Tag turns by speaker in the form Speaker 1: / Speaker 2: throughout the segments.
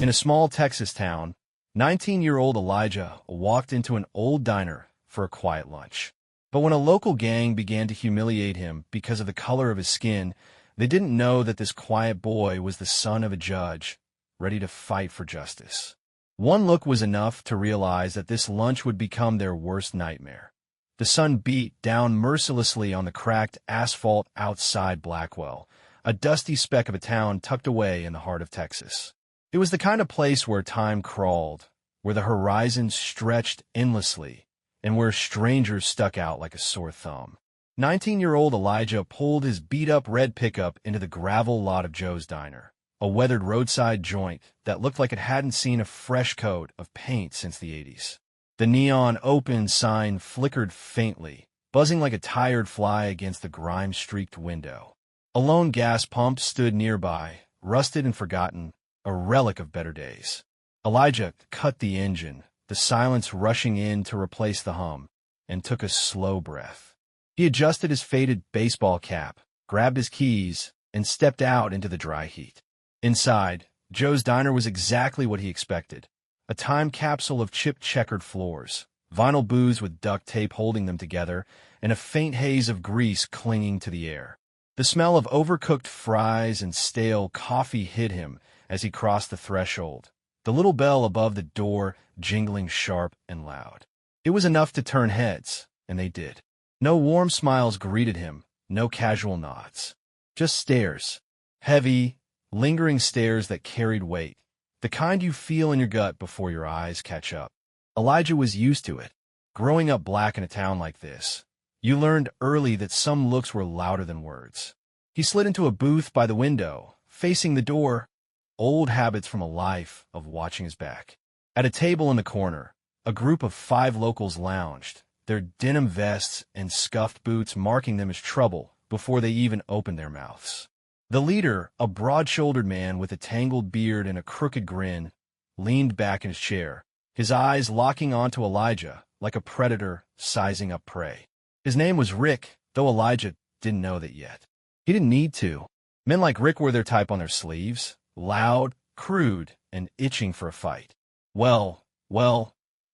Speaker 1: In a small Texas town, 19-year-old Elijah walked into an old diner for a quiet lunch. But when a local gang began to humiliate him because of the color of his skin, they didn't know that this quiet boy was the son of a judge, ready to fight for justice. One look was enough to realize that this lunch would become their worst nightmare. The sun beat down mercilessly on the cracked asphalt outside Blackwell, a dusty speck of a town tucked away in the heart of Texas. It was the kind of place where time crawled, where the horizon stretched endlessly, and where strangers stuck out like a sore thumb. 19-year-old Elijah pulled his beat-up red pickup into the gravel lot of Joe's Diner, a weathered roadside joint that looked like it hadn't seen a fresh coat of paint since the 80s. The neon open sign flickered faintly, buzzing like a tired fly against the grime-streaked window. A lone gas pump stood nearby, rusted and forgotten, a relic of better days. Elijah cut the engine, the silence rushing in to replace the hum, and took a slow breath. He adjusted his faded baseball cap, grabbed his keys, and stepped out into the dry heat. Inside, Joe's Diner was exactly what he expected. A time capsule of chip-checkered floors, vinyl booths with duct tape holding them together, and a faint haze of grease clinging to the air. The smell of overcooked fries and stale coffee hit him as he crossed the threshold, the little bell above the door jingling sharp and loud. It was enough to turn heads, and they did. No warm smiles greeted him, no casual nods. Just stares. Heavy, lingering stares that carried weight, the kind you feel in your gut before your eyes catch up. Elijah was used to it. Growing up black in a town like this, you learned early that some looks were louder than words. He slid into a booth by the window, facing the door, old habits from a life of watching his back. At a table in the corner, a group of 5 locals lounged, their denim vests and scuffed boots marking them as trouble before they even opened their mouths. The leader, a broad-shouldered man with a tangled beard and a crooked grin, leaned back in his chair, his eyes locking onto Elijah like a predator sizing up prey. His name was Rick, though Elijah didn't know that yet. He didn't need to. Men like Rick wore their type on their sleeves, loud, crude, and itching for a fight. Well,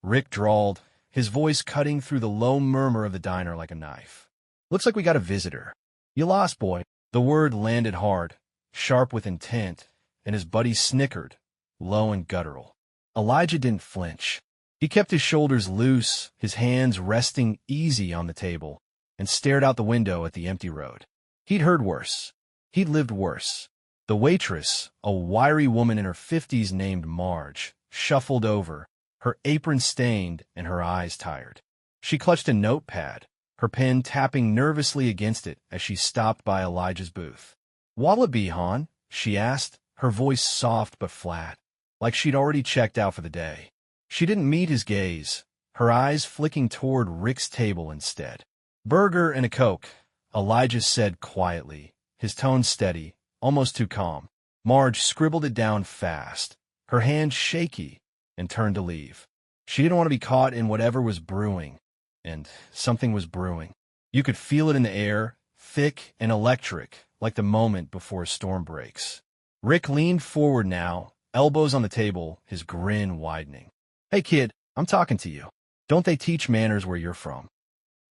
Speaker 1: Rick drawled, his voice cutting through the low murmur of the diner like a knife. Looks like we got a visitor. You lost, boy. The word landed hard, sharp with intent, and his buddy snickered, low and guttural. Elijah didn't flinch. He kept his shoulders loose, his hands resting easy on the table, and stared out the window at the empty road. He'd heard worse. He'd lived worse. The waitress, a wiry woman in her 50s named Marge, shuffled over, her apron stained and her eyes tired. She clutched a notepad, her pen tapping nervously against it as she stopped by Elijah's booth. "Wallaby, hon?" she asked, her voice soft but flat, like she'd already checked out for the day. She didn't meet his gaze, her eyes flicking toward Rick's table instead. "Burger and a Coke," Elijah said quietly, his tone steady, almost too calm. Marge scribbled it down fast, her hand shaky, and turned to leave. She didn't want to be caught in whatever was brewing, and something was brewing. You could feel it in the air, thick and electric, like the moment before a storm breaks. Rick leaned forward now, elbows on the table, his grin widening. "Hey kid, I'm talking to you. Don't they teach manners where you're from?"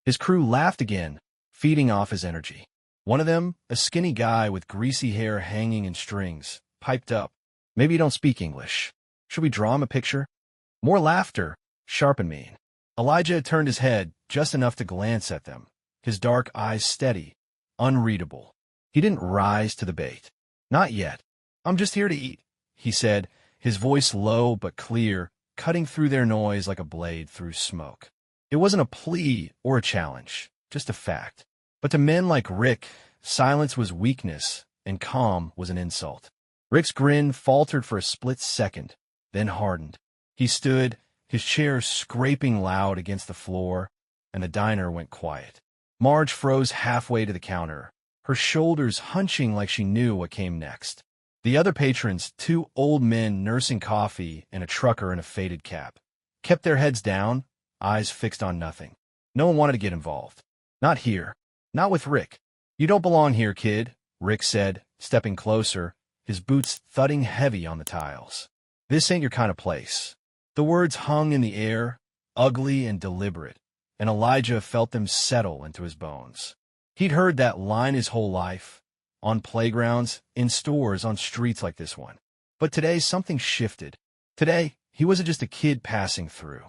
Speaker 1: His crew laughed again, feeding off his energy. One of them, a skinny guy with greasy hair hanging in strings, piped up. "Maybe you don't speak English. Should we draw him a picture?" More laughter, sharp and mean. Elijah had turned his head just enough to glance at them, his dark eyes steady, unreadable. He didn't rise to the bait. "Not yet. I'm just here to eat," he said, his voice low but clear, cutting through their noise like a blade through smoke. It wasn't a plea or a challenge, just a fact. But to men like Rick, silence was weakness, and calm was an insult. Rick's grin faltered for a split second, then hardened. He stood, his chair scraping loud against the floor, and the diner went quiet. Marge froze halfway to the counter, her shoulders hunching like she knew what came next. The other patrons, 2 old men nursing coffee and a trucker in a faded cap, kept their heads down, eyes fixed on nothing. No one wanted to get involved. Not here. Not with Rick. "You don't belong here, kid," Rick said, stepping closer, his boots thudding heavy on the tiles. This ain't your kind of place. The words hung in the air, ugly and deliberate, and Elijah felt them settle into his bones. He'd heard that line his whole life, on playgrounds, in stores, on streets like this one. But today something shifted. Today, he wasn't just a kid passing through.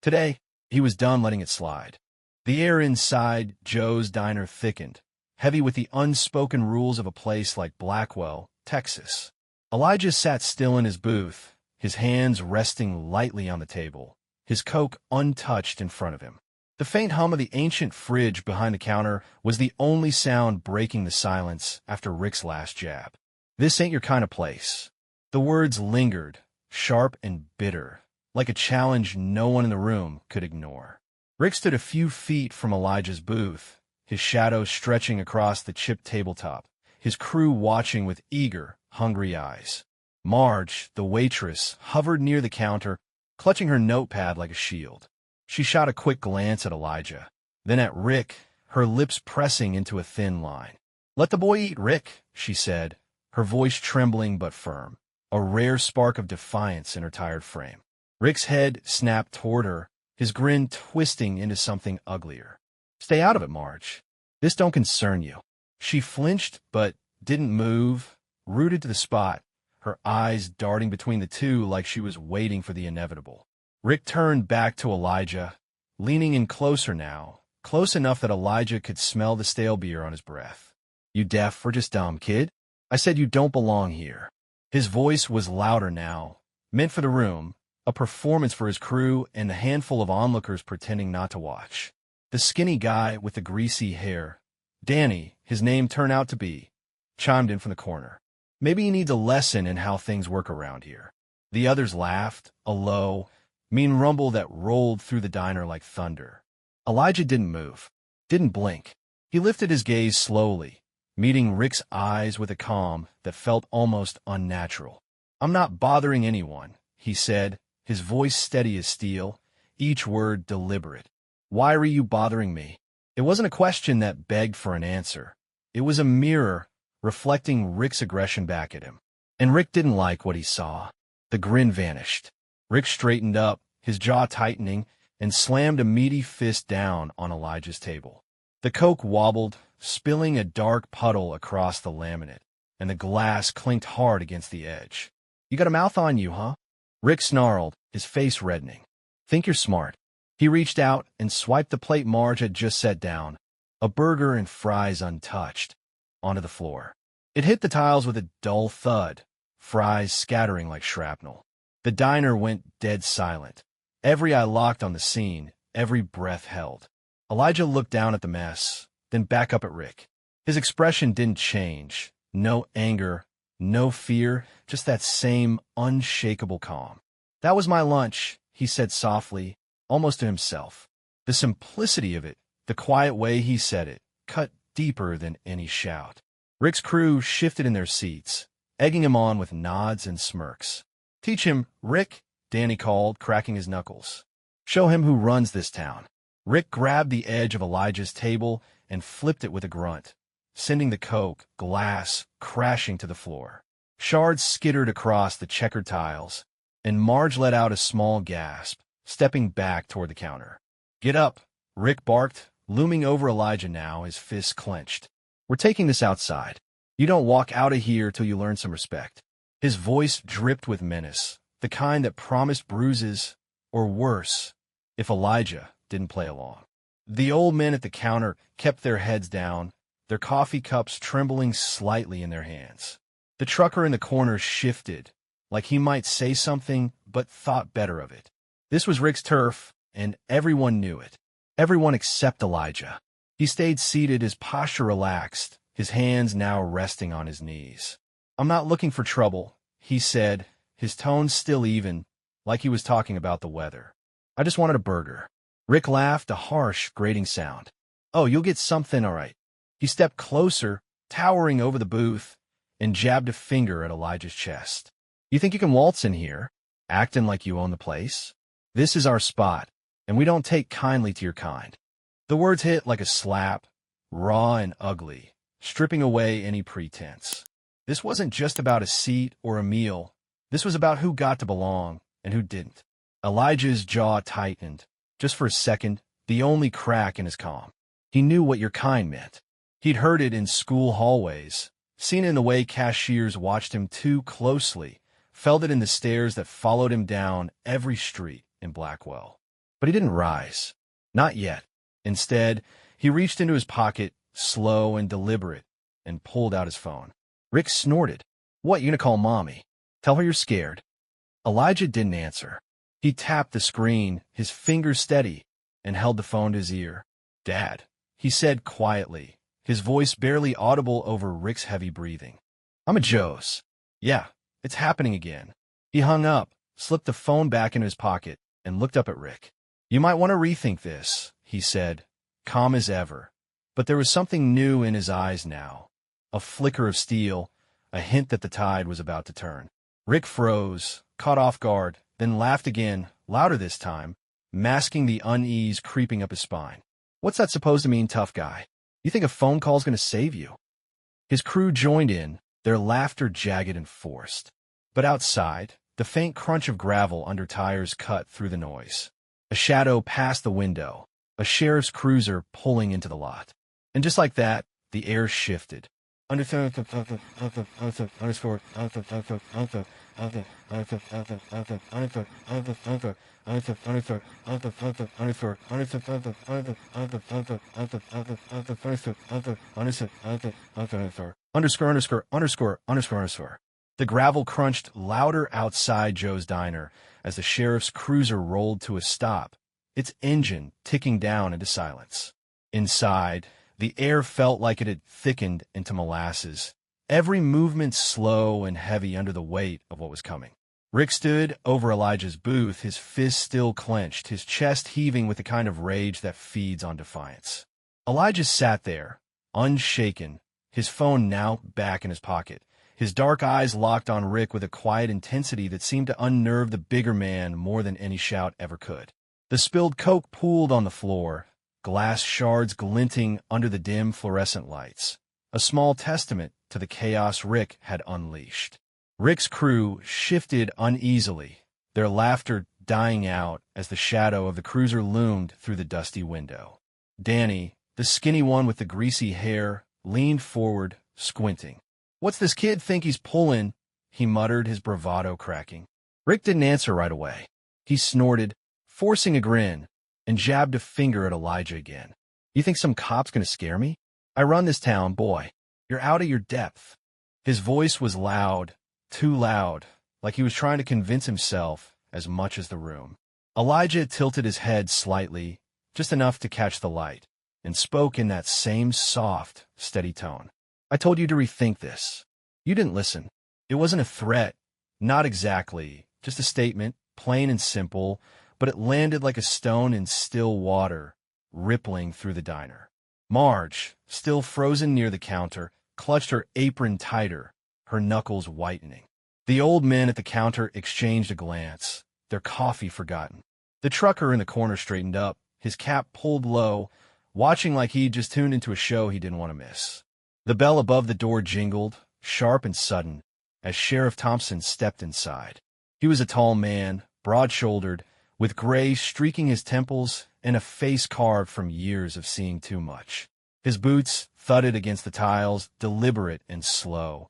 Speaker 1: Today, he was done letting it slide. The air inside Joe's diner thickened, heavy with the unspoken rules of a place like Blackwell, Texas. Elijah sat still in his booth, his hands resting lightly on the table, his Coke untouched in front of him. The faint hum of the ancient fridge behind the counter was the only sound breaking the silence after Rick's last jab. This ain't your kind of place. The words lingered, sharp and bitter, like a challenge no one in the room could ignore. Rick stood a few feet from Elijah's booth, his shadow stretching across the chipped tabletop, his crew watching with eager, hungry eyes. Marge, the waitress, hovered near the counter, clutching her notepad like a shield. She shot a quick glance at Elijah, then at Rick, her lips pressing into a thin line. "Let the boy eat, Rick," she said, her voice trembling but firm, a rare spark of defiance in her tired frame. Rick's head snapped toward her, his grin twisting into something uglier. "Stay out of it, Marge. This don't concern you." She flinched but didn't move, rooted to the spot, her eyes darting between the two like she was waiting for the inevitable. Rick turned back to Elijah, leaning in closer now, close enough that Elijah could smell the stale beer on his breath. "You deaf or just dumb, kid? I said you don't belong here." His voice was louder now, meant for the room, a performance for his crew and the handful of onlookers pretending not to watch. The skinny guy with the greasy hair, Danny, his name turned out to be, chimed in from the corner. "Maybe he needs a lesson in how things work around here." The others laughed, a low, mean rumble that rolled through the diner like thunder. Elijah didn't move, didn't blink. He lifted his gaze slowly, meeting Rick's eyes with a calm that felt almost unnatural. "I'm not bothering anyone," he said, his voice steady as steel, each word deliberate. "Why are you bothering me?" It wasn't a question that begged for an answer. It was a mirror reflecting Rick's aggression back at him. And Rick didn't like what he saw. The grin vanished. Rick straightened up, his jaw tightening, and slammed a meaty fist down on Elijah's table. The Coke wobbled, spilling a dark puddle across the laminate, and the glass clinked hard against the edge. "You got a mouth on you, huh?" Rick snarled, his face reddening. "Think you're smart." He reached out and swiped the plate Marge had just set down, a burger and fries untouched, onto the floor. It hit the tiles with a dull thud, fries scattering like shrapnel. The diner went dead silent. Every eye locked on the scene, every breath held. Elijah looked down at the mess, then back up at Rick. His expression didn't change. No anger, no fear, just that same unshakable calm. "That was my lunch," he said softly, almost to himself. The simplicity of it, the quiet way he said it, cut deeper than any shout. Rick's crew shifted in their seats, egging him on with nods and smirks. "Teach him, Rick," Danny called, cracking his knuckles. "Show him who runs this town." Rick grabbed the edge of Elijah's table and flipped it with a grunt, sending the Coke glass crashing to the floor. Shards skittered across the checkered tiles, and Marge let out a small gasp, stepping back toward the counter. "Get up," Rick barked, looming over Elijah now, his fists clenched. "We're taking this outside. You don't walk out of here till you learn some respect." His voice dripped with menace, the kind that promised bruises, or worse, if Elijah didn't play along. The old men at the counter kept their heads down, their coffee cups trembling slightly in their hands. The trucker in the corner shifted, like he might say something, but thought better of it. This was Rick's turf, and everyone knew it. Everyone except Elijah. He stayed seated, his posture relaxed, his hands now resting on his knees. "I'm not looking for trouble," he said, his tone still even, like he was talking about the weather. "I just wanted a burger." Rick laughed, a harsh, grating sound. "Oh, you'll get something, all right." He stepped closer, towering over the booth, and jabbed a finger at Elijah's chest. "You think you can waltz in here, acting like you own the place? This is our spot, and we don't take kindly to your kind." The words hit like a slap, raw and ugly, stripping away any pretense. This wasn't just about a seat or a meal. This was about who got to belong and who didn't. Elijah's jaw tightened. Just for a second, the only crack in his calm. He knew what your kind meant. He'd heard it in school hallways, seen it in the way cashiers watched him too closely, felt it in the stares that followed him down every street in Blackwell. But he didn't rise. Not yet. Instead, he reached into his pocket, slow and deliberate, and pulled out his phone. Rick snorted. "What, you gonna call Mommy? Tell her you're scared." Elijah didn't answer. He tapped the screen, his fingers steady, and held the phone to his ear. "Dad," he said quietly, his voice barely audible over Rick's heavy breathing. "I'm at Joe's." "Yeah, it's happening again." He hung up, slipped the phone back into his pocket, and looked up at Rick. "You might want to rethink this," he said, calm as ever. But there was something new in his eyes now. A flicker of steel, a hint that the tide was about to turn. Rick froze, caught off guard, then laughed again, louder this time, masking the unease creeping up his spine. "What's that supposed to mean, tough guy? You think a phone call's going to save you?" His crew joined in, their laughter jagged and forced. But outside, the faint crunch of gravel under tires cut through the noise. A shadow passed the window, a sheriff's cruiser pulling into the lot. And just like that, the air shifted. The gravel crunched louder outside Joe's diner as the sheriff's cruiser rolled to a stop, its engine ticking down into silence. Inside, the air felt like it had thickened into molasses, every movement slow and heavy under the weight of what was coming. Rick stood over Elijah's booth, his fists still clenched, his chest heaving with the kind of rage that feeds on defiance. Elijah sat there, unshaken, his phone now back in his pocket, his dark eyes locked on Rick with a quiet intensity that seemed to unnerve the bigger man more than any shout ever could. The spilled Coke pooled on the floor, glass shards glinting under the dim fluorescent lights, a small testament to the chaos Rick had unleashed. Rick's crew shifted uneasily, their laughter dying out as the shadow of the cruiser loomed through the dusty window. Danny, the skinny one with the greasy hair, leaned forward, squinting. "What's this kid think he's pulling?" he muttered, his bravado cracking. Rick didn't answer right away. He snorted, forcing a grin, and jabbed a finger at Elijah again. "You think some cop's gonna scare me? I run this town, boy. You're out of your depth." His voice was loud, too loud, like he was trying to convince himself as much as the room. Elijah tilted his head slightly, just enough to catch the light, and spoke in that same soft, steady tone. "I told you to rethink this. You didn't listen. It wasn't a threat, not exactly, just a statement, plain and simple, but it landed like a stone in still water, rippling through the diner." Marge, still frozen near the counter, clutched her apron tighter, her knuckles whitening. The old men at the counter exchanged a glance, their coffee forgotten. The trucker in the corner straightened up, his cap pulled low, watching like he'd just tuned into a show he didn't want to miss. The bell above the door jingled, sharp and sudden, as Sheriff Tompson stepped inside. He was a tall man, broad-shouldered, with gray streaking his temples and a face carved from years of seeing too much. His boots thudded against the tiles, deliberate and slow,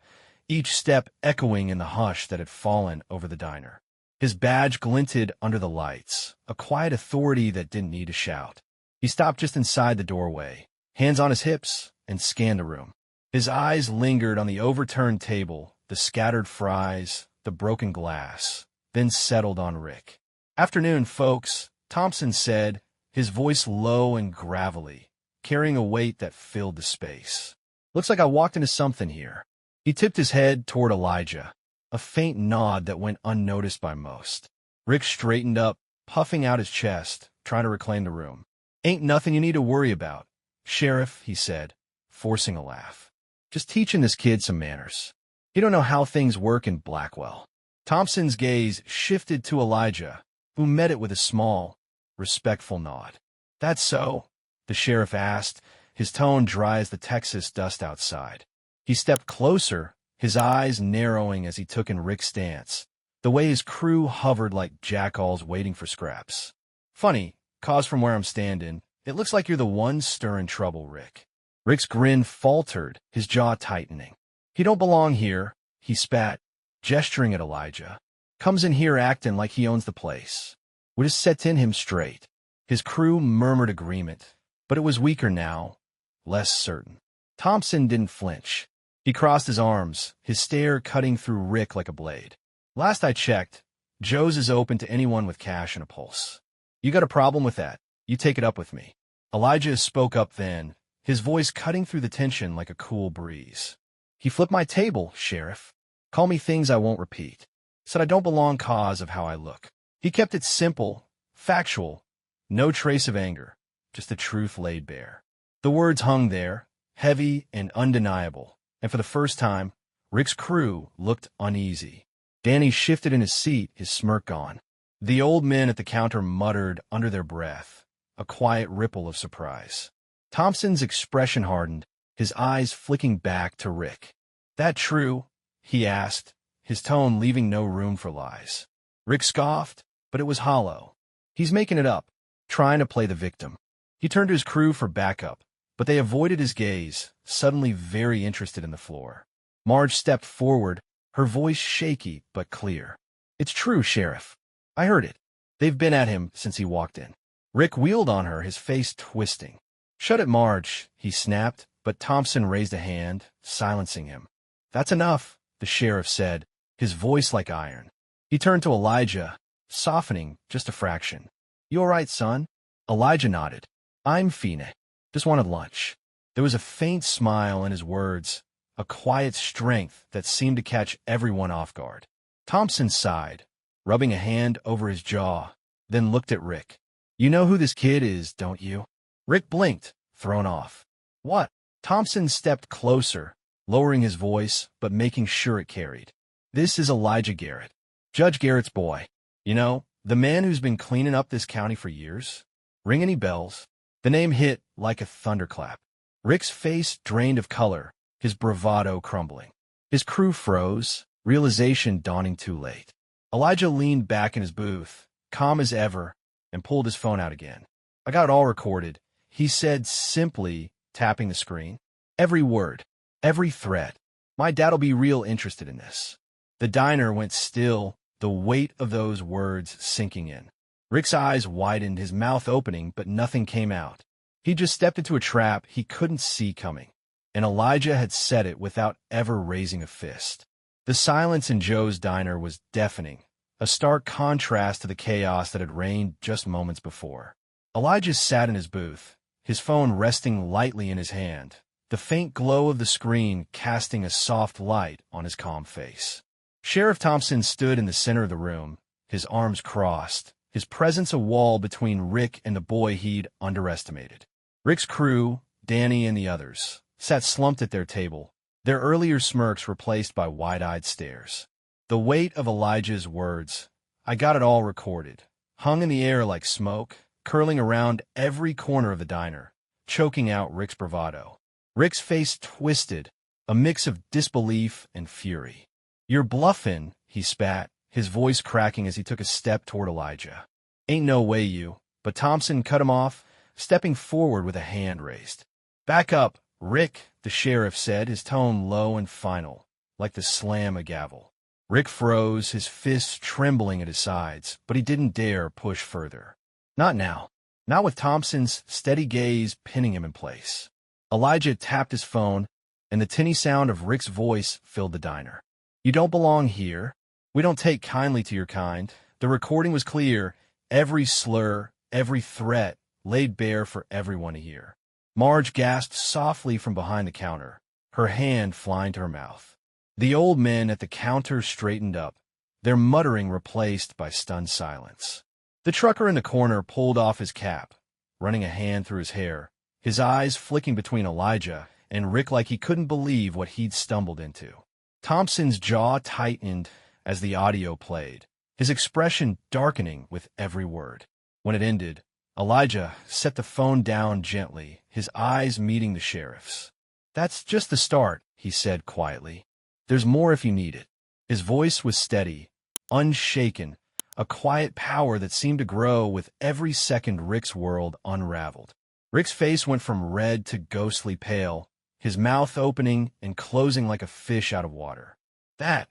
Speaker 1: each step echoing in the hush that had fallen over the diner. His badge glinted under the lights, a quiet authority that didn't need a shout. He stopped just inside the doorway, hands on his hips, and scanned the room. His eyes lingered on the overturned table, the scattered fries, the broken glass, then settled on Rick. "Afternoon, folks," Tompson said, his voice low and gravelly, carrying a weight that filled the space. "Looks like I walked into something here." He tipped his head toward Elijah, a faint nod that went unnoticed by most. Rick straightened up, puffing out his chest, trying to reclaim the room. "Ain't nothing you need to worry about, Sheriff," he said, forcing a laugh. "Just teaching this kid some manners. You don't know how things work in Blackwell." Thompson's gaze shifted to Elijah, who met it with a small, respectful nod. "That's so?" the sheriff asked, his tone dry as the Texas dust outside. He stepped closer, his eyes narrowing as he took in Rick's stance, the way his crew hovered like jackals waiting for scraps. "Funny, 'cause from where I'm standing, it looks like you're the one stirring trouble, Rick." Rick's grin faltered, his jaw tightening. "He don't belong here," he spat, gesturing at Elijah. "Comes in here acting like he owns the place. We just set in him straight." His crew murmured agreement, but it was weaker now, less certain. Tompson didn't flinch. He crossed his arms, his stare cutting through Rick like a blade. "Last I checked, Joe's is open to anyone with cash and a pulse. You got a problem with that? You take it up with me." Elijah spoke up then, his voice cutting through the tension like a cool breeze. "He flipped my table, Sheriff. Call me things I won't repeat. Said I don't belong 'cause of how I look." He kept it simple, factual, no trace of anger, just the truth laid bare. The words hung there, heavy and undeniable, and for the first time, Rick's crew looked uneasy. Danny shifted in his seat, his smirk gone. The old men at the counter muttered under their breath, a quiet ripple of surprise. Tompson's expression hardened, his eyes flicking back to Rick. "That true?" he asked, his tone leaving no room for lies. Rick scoffed, but it was hollow. "He's making it up, trying to play the victim." He turned to his crew for backup, but they avoided his gaze, suddenly very interested in the floor. Marge stepped forward, her voice shaky but clear. "It's true, Sheriff. I heard it. They've been at him since he walked in." Rick wheeled on her, his face twisting. "Shut it, Marge," he snapped, but Tompson raised a hand, silencing him. "That's enough," the sheriff said, his voice like iron. He turned to Elijah, softening just a fraction. "You all right, son?" Elijah nodded. "I'm fine. Just wanted lunch." There was a faint smile in his words, a quiet strength that seemed to catch everyone off guard. Tompson sighed, rubbing a hand over his jaw, then looked at Rick. "You know who this kid is, don't you?" Rick blinked, thrown off. "What?" Tompson stepped closer, lowering his voice, but making sure it carried. "This is Elijah Garrett, Judge Garrett's boy. You know, the man who's been cleaning up this county for years. Ring any bells?" The name hit like a thunderclap. Rick's face drained of color, his bravado crumbling. His crew froze, realization dawning too late. Elijah leaned back in his booth, calm as ever, and pulled his phone out again. "I got it all recorded," he said simply, tapping the screen. "Every word, every thread. My dad'll be real interested in this." The diner went still, the weight of those words sinking in. Rick's eyes widened, his mouth opening, but nothing came out. He just stepped into a trap he couldn't see coming, and Elijah had said it without ever raising a fist. The silence in Joe's diner was deafening, a stark contrast to the chaos that had reigned just moments before. Elijah sat in his booth, his phone resting lightly in his hand, the faint glow of the screen casting a soft light on his calm face. Sheriff Tompson stood in the center of the room, his arms crossed, his presence a wall between Rick and the boy he'd underestimated. Rick's crew, Danny and the others, sat slumped at their table, their earlier smirks replaced by wide-eyed stares. The weight of Elijah's words, "I got it all recorded," hung in the air like smoke, curling around every corner of the diner, choking out Rick's bravado. Rick's face twisted, a mix of disbelief and fury. "You're bluffing," he spat, his voice cracking as he took a step toward Elijah. "Ain't no way you," but Tompson cut him off, stepping forward with a hand raised. "Back up, Rick," the sheriff said, his tone low and final, like the slam of a gavel. Rick froze, his fists trembling at his sides, but he didn't dare push further. Not now. Not with Tompson's steady gaze pinning him in place. Elijah tapped his phone, and the tinny sound of Rick's voice filled the diner. "You don't belong here. We don't take kindly to your kind." The recording was clear, every slur, every threat, laid bare for everyone to hear. Marge gasped softly from behind the counter, her hand flying to her mouth. The old men at the counter straightened up, their muttering replaced by stunned silence. The trucker in the corner pulled off his cap, running a hand through his hair, his eyes flicking between Elijah and Rick like he couldn't believe what he'd stumbled into. Tompson's jaw tightened as the audio played, his expression darkening with every word. When it ended, Elijah set the phone down gently, his eyes meeting the sheriff's. "That's just the start," he said quietly. "There's more if you need it." His voice was steady, unshaken, a quiet power that seemed to grow with every second Rick's world unraveled. Rick's face went from red to ghostly pale, his mouth opening and closing like a fish out of water. That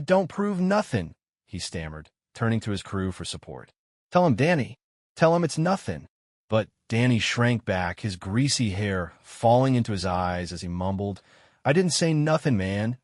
Speaker 1: don't prove nothing, he stammered, turning to his crew for support. Tell him, Danny. Tell him it's nothing. But Danny shrank back, his greasy hair falling into his eyes as he mumbled, I didn't say nothing, man.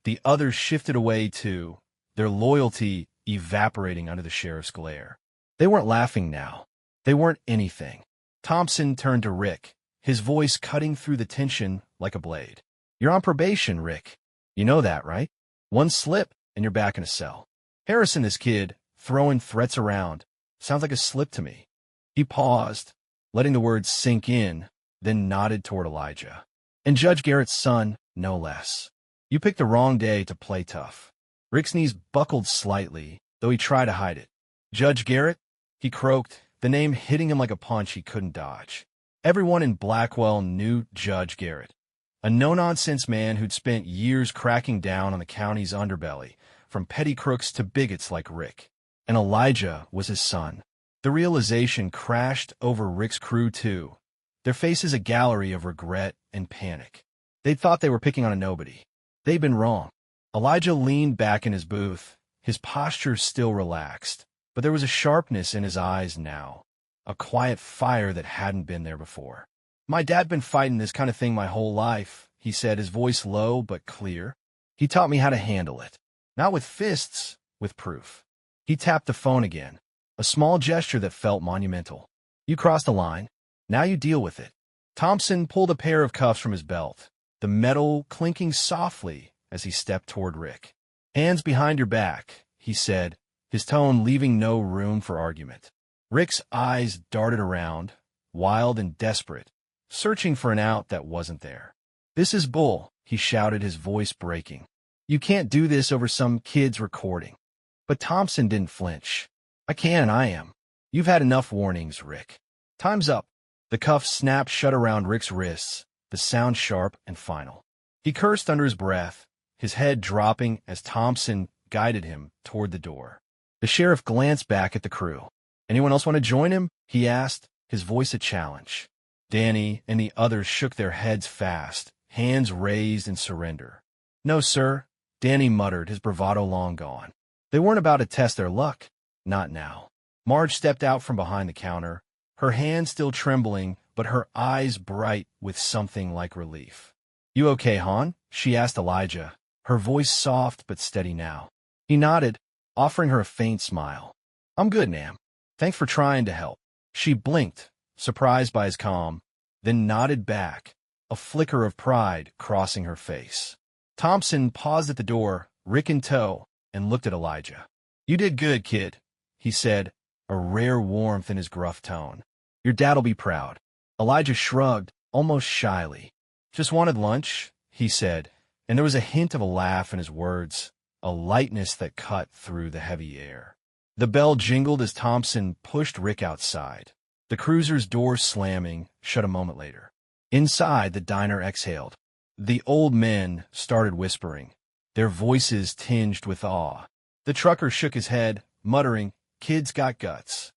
Speaker 1: The others shifted away too, their loyalty evaporating under the sheriff's glare. They weren't laughing now. They weren't anything. Tompson turned to Rick, his voice cutting through the tension like a blade. You're on probation, Rick. You know that, right? One slip, and you're back in a cell. Harassing this kid, throwing threats around, sounds like a slip to me. He paused, letting the words sink in, then nodded toward Elijah. And Judge Garrett's son, no less. You picked the wrong day to play tough. Rick's knees buckled slightly, though he tried to hide it. Judge Garrett? He croaked, the name hitting him like a punch he couldn't dodge. Everyone in Blackwell knew Judge Garrett, a no-nonsense man who'd spent years cracking down on the county's underbelly, from petty crooks to bigots like Rick. And Elijah was his son. The realization crashed over Rick's crew, too, their faces a gallery of regret and panic. They'd thought they were picking on a nobody. They'd been wrong. Elijah leaned back in his booth, his posture still relaxed, but there was a sharpness in his eyes now, a quiet fire that hadn't been there before. My dad'd been fighting this kind of thing my whole life, he said, his voice low but clear. He taught me how to handle it. Not with fists, with proof. He tapped the phone again, a small gesture that felt monumental. You crossed the line. Now you deal with it. Tompson pulled a pair of cuffs from his belt, the metal clinking softly as he stepped toward Rick. Hands behind your back, he said, his tone leaving no room for argument. Rick's eyes darted around, wild and desperate, searching for an out that wasn't there. This is bull, he shouted, his voice breaking. You can't do this over some kid's recording. But Tompson didn't flinch. I am. You've had enough warnings, Rick. Time's up. The cuffs snapped shut around Rick's wrists, the sound sharp and final. He cursed under his breath, his head dropping as Tompson guided him toward the door. The sheriff glanced back at the crew. Anyone else want to join him? He asked, his voice a challenge. Danny and the others shook their heads fast, hands raised in surrender. No, sir, Danny muttered, his bravado long gone. They weren't about to test their luck. Not now. Marge stepped out from behind the counter, her hand still trembling, but her eyes bright with something like relief. You okay, hon? She asked Elijah, her voice soft but steady now. He nodded, offering her a faint smile. I'm good, Nam. Thanks for trying to help. She blinked, surprised by his calm, then nodded back, a flicker of pride crossing her face. Tompson paused at the door, Rick in tow, and looked at Elijah. You did good, kid, he said, a rare warmth in his gruff tone. Your dad'll be proud. Elijah shrugged, almost shyly. Just wanted lunch, he said, and there was a hint of a laugh in his words, a lightness that cut through the heavy air. The bell jingled as Tompson pushed Rick outside. The cruiser's door slamming shut a moment later. Inside, the diner exhaled. The old men started whispering, their voices tinged with awe. The trucker shook his head, muttering, Kid's got guts.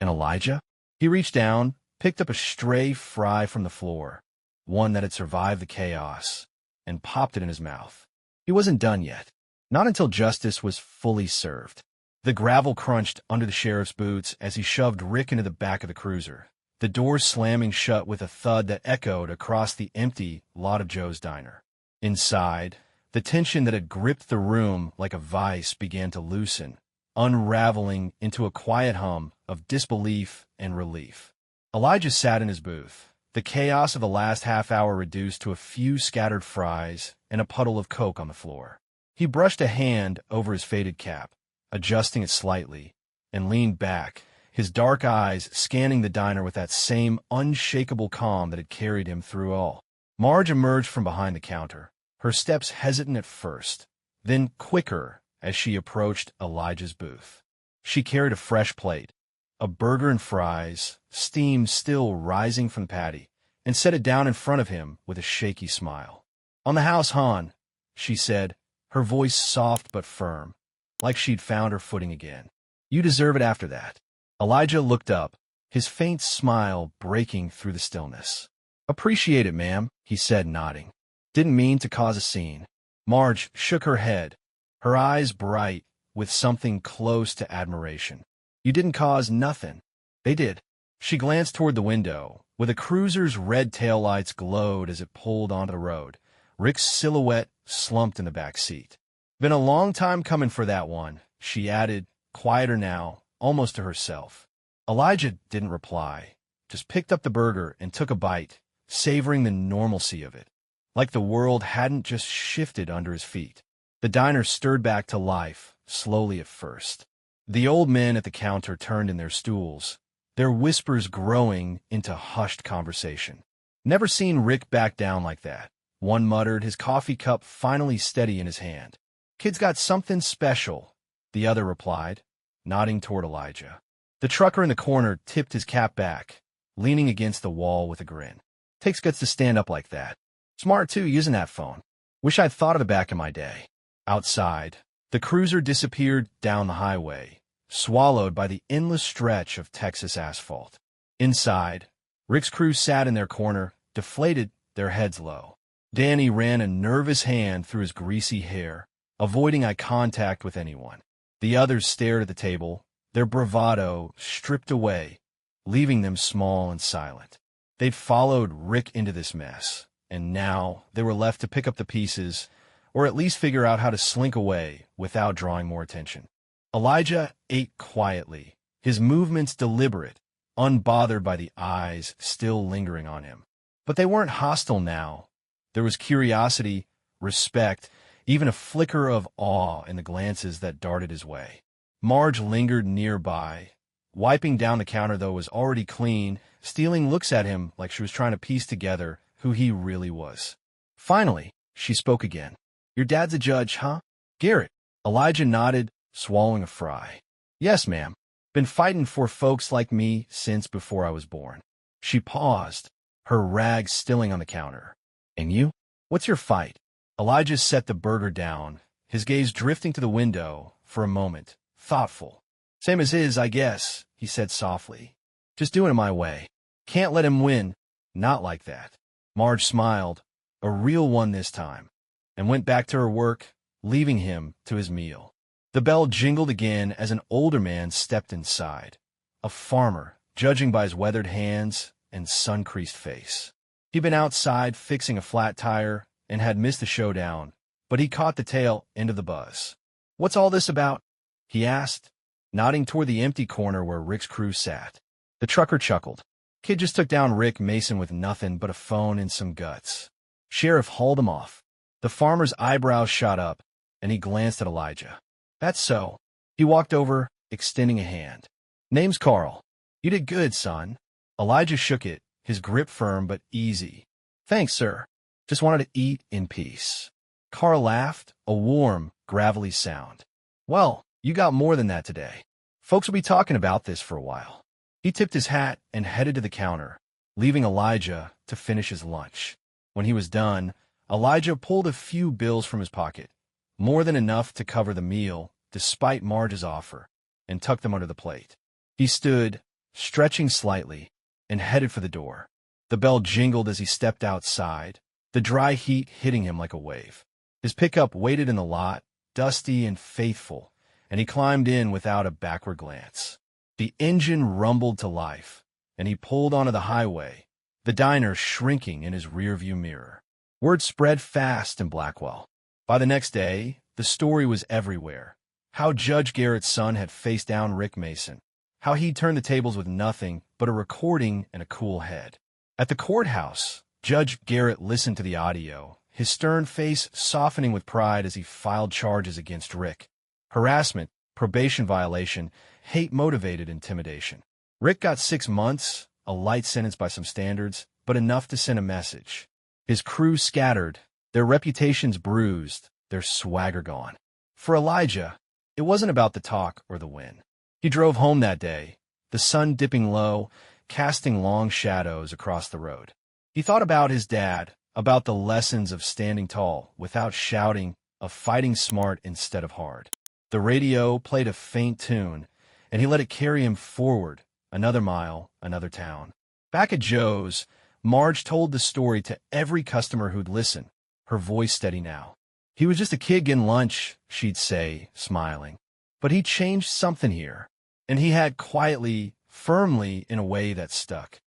Speaker 1: And Elijah? He reached down, picked up a stray fry from the floor, one that had survived the chaos, and popped it in his mouth. He wasn't done yet. Not until justice was fully served. The gravel crunched under the sheriff's boots as he shoved Rick into the back of the cruiser, the door slamming shut with a thud that echoed across the empty lot of Joe's diner. Inside, the tension that had gripped the room like a vice began to loosen, unraveling into a quiet hum of disbelief and relief. Elijah sat in his booth, the chaos of the last half hour reduced to a few scattered fries and a puddle of Coke on the floor. He brushed a hand over his faded cap, adjusting it slightly, and leaned back, his dark eyes scanning the diner with that same unshakable calm that had carried him through all. Marge emerged from behind the counter, her steps hesitant at first, then quicker as she approached Elijah's booth. She carried a fresh plate, a burger and fries, steam still rising from the patty, and set it down in front of him with a shaky smile. On the house, hon, she said, her voice soft but firm. like she'd found her footing again. You deserve it after that. Elijah looked up, his faint smile breaking through the stillness. Appreciate it, ma'am, he said, nodding. Didn't mean to cause a scene. Marge shook her head, her eyes bright with something close to admiration. You didn't cause nothing. They did. She glanced toward the window, where the cruiser's red taillights glowed as it pulled onto the road. Rick's silhouette slumped in the back seat. Been a long time coming for that one, she added, quieter now, almost to herself. Elijah didn't reply, just picked up the burger and took a bite, savoring the normalcy of it, like the world hadn't just shifted under his feet. The diner stirred back to life, slowly at first. The old men at the counter turned in their stools, their whispers growing into hushed conversation. Never seen Rick back down like that, one muttered, his coffee cup finally steady in his hand. Kid's got something special, the other replied, nodding toward Elijah. The trucker in the corner tipped his cap back, leaning against the wall with a grin. Takes guts to stand up like that. Smart, too, using that phone. Wish I'd thought of it back in my day. Outside, the cruiser disappeared down the highway, swallowed by the endless stretch of Texas asphalt. Inside, Rick's crew sat in their corner, deflated, their heads low. Danny ran a nervous hand through his greasy hair, avoiding eye contact with anyone. The others stared at the table, their bravado stripped away, leaving them small and silent. They'd followed Rick into this mess, and now they were left to pick up the pieces, or at least figure out how to slink away without drawing more attention. Elijah ate quietly, his movements deliberate, unbothered by the eyes still lingering on him. But they weren't hostile now. There was curiosity, respect, even a flicker of awe in the glances that darted his way. Marge lingered nearby, wiping down the counter though was already clean, stealing looks at him like she was trying to piece together who he really was. Finally, she spoke again. Your dad's a judge, huh? Garrett. Elijah nodded, swallowing a fry. Yes, ma'am. Been fighting for folks like me since before I was born. She paused, her rags stilling on the counter. And you? What's your fight? Elijah set the burger down, his gaze drifting to the window for a moment, thoughtful. Same as his, I guess, he said softly. Just doing it my way. Can't let him win. Not like that. Marge smiled, a real one this time, and went back to her work, leaving him to his meal. The bell jingled again as an older man stepped inside, a farmer, judging by his weathered hands and sun-creased face. He'd been outside fixing a flat tire and had missed the showdown, but he caught the tail end of the buzz. What's all this about? He asked, nodding toward the empty corner where Rick's crew sat. The trucker chuckled. Kid just took down Rick Mason with nothing but a phone and some guts. Sheriff hauled him off. The farmer's eyebrows shot up, and he glanced at Elijah. That's so. He walked over, extending a hand. Name's Carl. You did good, son. Elijah shook it, his grip firm but easy. Thanks, sir. Just wanted to eat in peace. Carl laughed, a warm, gravelly sound. Well, you got more than that today. Folks will be talking about this for a while. He tipped his hat and headed to the counter, leaving Elijah to finish his lunch. When he was done, Elijah pulled a few bills from his pocket, more than enough to cover the meal, despite Marge's offer, and tucked them under the plate. He stood, stretching slightly, and headed for the door. The bell jingled as he stepped outside, the dry heat hitting him like a wave. His pickup waited in the lot, dusty and faithful, and he climbed in without a backward glance. The engine rumbled to life, and he pulled onto the highway, the diner shrinking in his rearview mirror. Word spread fast in Blackwell. By the next day, the story was everywhere. How Judge Garrett's son had faced down Rick Mason. How he'd turned the tables with nothing but a recording and a cool head. At the courthouse, Judge Garrett listened to the audio, his stern face softening with pride as he filed charges against Rick. Harassment, probation violation, hate-motivated intimidation. Rick got 6 months, a light sentence by some standards, but enough to send a message. His crew scattered, their reputations bruised, their swagger gone. For Elijah, it wasn't about the talk or the win. He drove home that day, the sun dipping low, casting long shadows across the road. He thought about his dad, about the lessons of standing tall without shouting, of fighting smart instead of hard. The radio played a faint tune, and he let it carry him forward, another mile, another town. Back at Joe's, Marge told the story to every customer who'd listen, her voice steady now. He was just a kid getting lunch, she'd say, smiling. But he changed something here, and he had quietly, firmly, in a way that stuck.